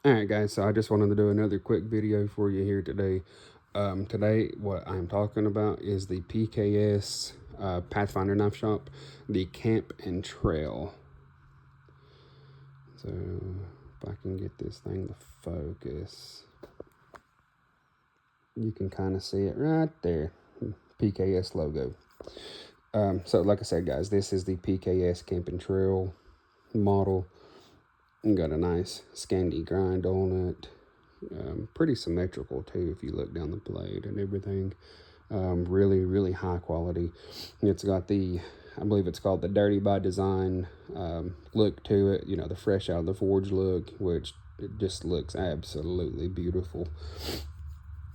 Alright guys, so I just wanted to do another quick video for you here today. Today what I'm talking about is the PKS Pathfinder Knife Shop, the Camp and Trail. So if I can get this thing to focus, you can kind of see it right there, PKS logo. So like I said guys, this is the PKS Camp and Trail model. Got a nice Scandi grind on it. Pretty symmetrical too if you look down the blade and everything. Really high quality. It's got the, I believe it's called the Dirty by Design look to it, you know, the fresh out of the forge look, which it just looks absolutely beautiful.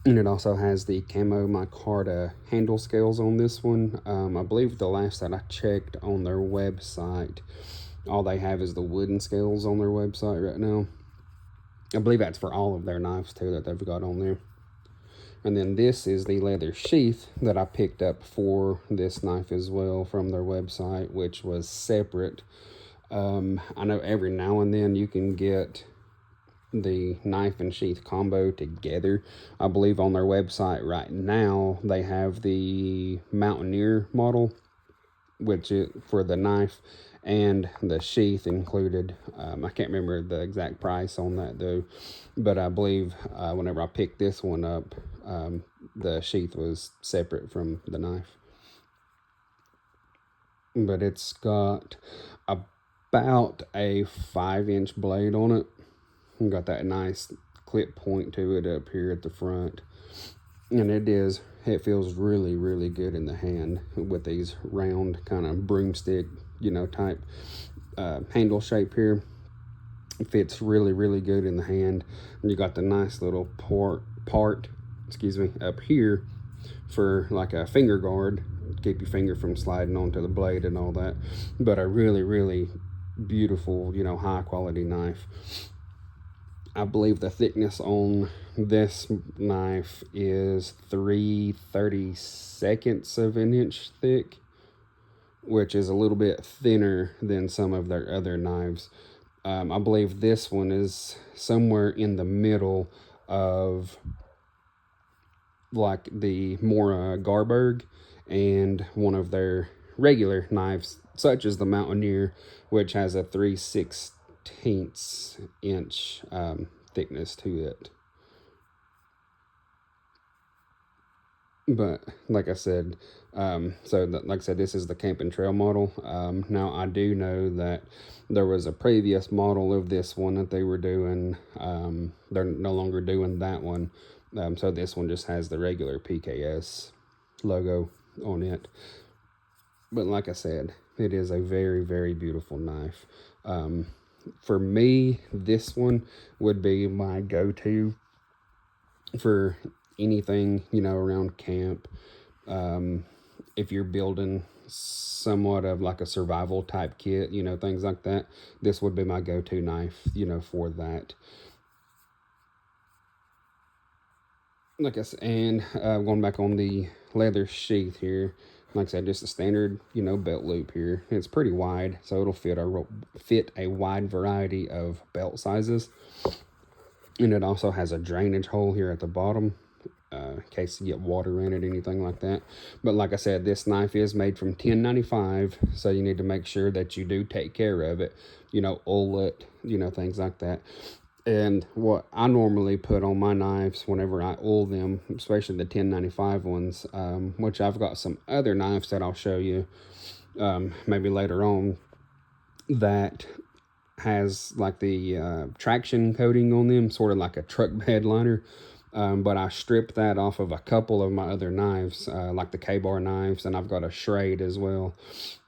And it also has the camo micarta handle scales on this one. I believe the last that I checked on their website, all they have is the wooden scales on their website right now. I believe that's for all of their knives too that they've got on there. And then this is the leather sheath that I picked up for this knife as well from their website, which was separate. I know every now and then you can get the knife and sheath combo together. I believe on their website right now they have the Mountaineer model, which is for the knife and the sheath included. I can't remember the exact price on that though, but I believe whenever I picked this one up, the sheath was separate from the knife. But it's got about a 5-inch blade on it. Got that nice clip point to it up here at the front, and it feels really good in the hand with these round kind of broomstick, you know, type handle shape here. It fits really good in the hand. And you got the nice little part up here for like a finger guard, keep your finger from sliding onto the blade and all that. But a really beautiful, you know, high quality knife. I believe the thickness on this knife is 3/32 of an inch thick, which is a little bit thinner than some of their other knives. I believe this one is somewhere in the middle of like the Mora Garberg and one of their regular knives, such as the Mountaineer, which has a 3/16 inch thickness to it. But like I said, like I said, this is the Camp and Trail model. Now I do know that there was a previous model of this one that they were doing. They're no longer doing that one. So this one just has the regular PKS logo on it. But like I said, it is a very beautiful knife. For me, this one would be my go-to for anything, you know, around camp. If you're building somewhat of like a survival type kit, you know, things like that, this would be my go-to knife, you know, for that. Like I said, and going back on the leather sheath here, like I said, just a standard, you know, belt loop here. It's pretty wide, so it'll fit a wide variety of belt sizes. And it also has a drainage hole here at the bottom, in case you get water in it, anything like that. But like I said, this knife is made from 1095, so you need to make sure that you do take care of it, you know, oil it, you know, things like that. And what I normally put on my knives whenever I oil them, especially the 1095 ones, which I've got some other knives that I'll show you maybe later on, that has like the traction coating on them, sort of like a truck bed liner. But I stripped that off of a couple of my other knives, like the K-bar knives, and I've got a Schrade as well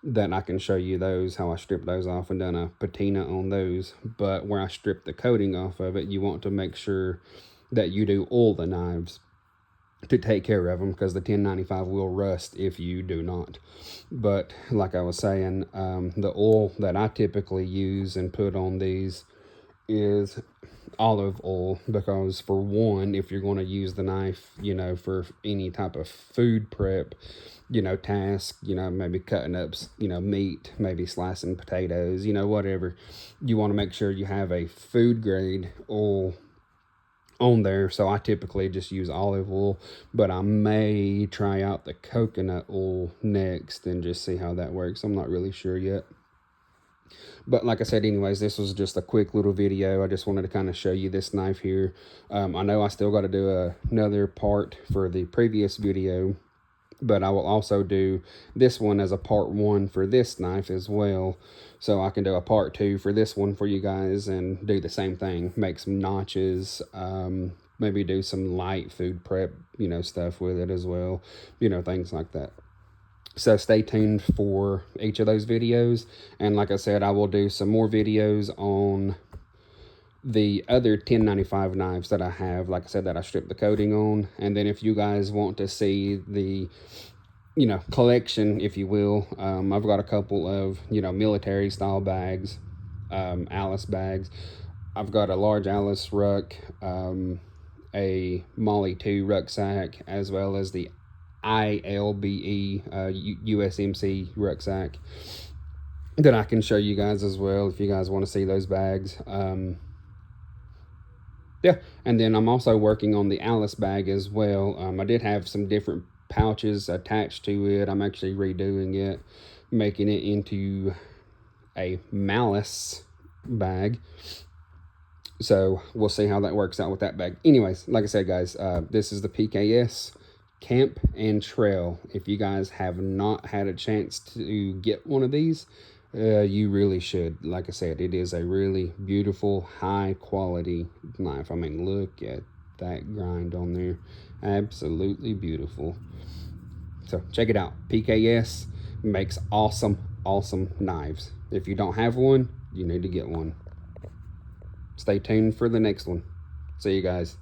that I can show you those, how I stripped those off and done a patina on those. But where I stripped the coating off of it, you want to make sure that you do oil the knives to take care of them, because the 1095 will rust if you do not. But like I was saying, the oil that I typically use and put on these is olive oil, because for one, if you're going to use the knife, you know, for any type of food prep, you know, task, you know, maybe cutting up, you know, meat, maybe slicing potatoes, you know, whatever, you want to make sure you have a food grade oil on there. So I typically just use olive oil, but I may try out the coconut oil next and just see how that works. I'm not really sure yet. But like I said, anyways, this was just a quick little video. I just wanted to kind of show you this knife here. I know I still got to do another part for the previous video, but I will also do this one as a part 1 for this knife as well. So I can do a part 2 for this one for you guys and do the same thing. Make some notches, maybe do some light food prep, you know, stuff with it as well. You know, things like that. So stay tuned for each of those videos. And like I said, I will do some more videos on the other 1095 knives that I have, like I said, that I stripped the coating on. And then if you guys want to see the, you know, collection, if you will, I've got a couple of, you know, military style bags, Alice bags. I've got a large Alice ruck, a Molly 2 rucksack, as well as the ILBE USMC rucksack that I can show you guys as well if you guys want to see those bags. Yeah, and then I'm also working on the Alice bag as well. I did have some different pouches attached to it. I'm actually redoing it, making it into a Malice bag. So we'll see how that works out with that bag. Anyways, like I said, guys, this is the PKS Camp and Trail. If you guys have not had a chance to get one of these, you really should. Like I said, it is a really beautiful, high quality knife. I mean, look at that grind on there. Absolutely beautiful. So check it out. PKS makes awesome knives. If you don't have one, you need to get one. Stay tuned for the next one. See you guys.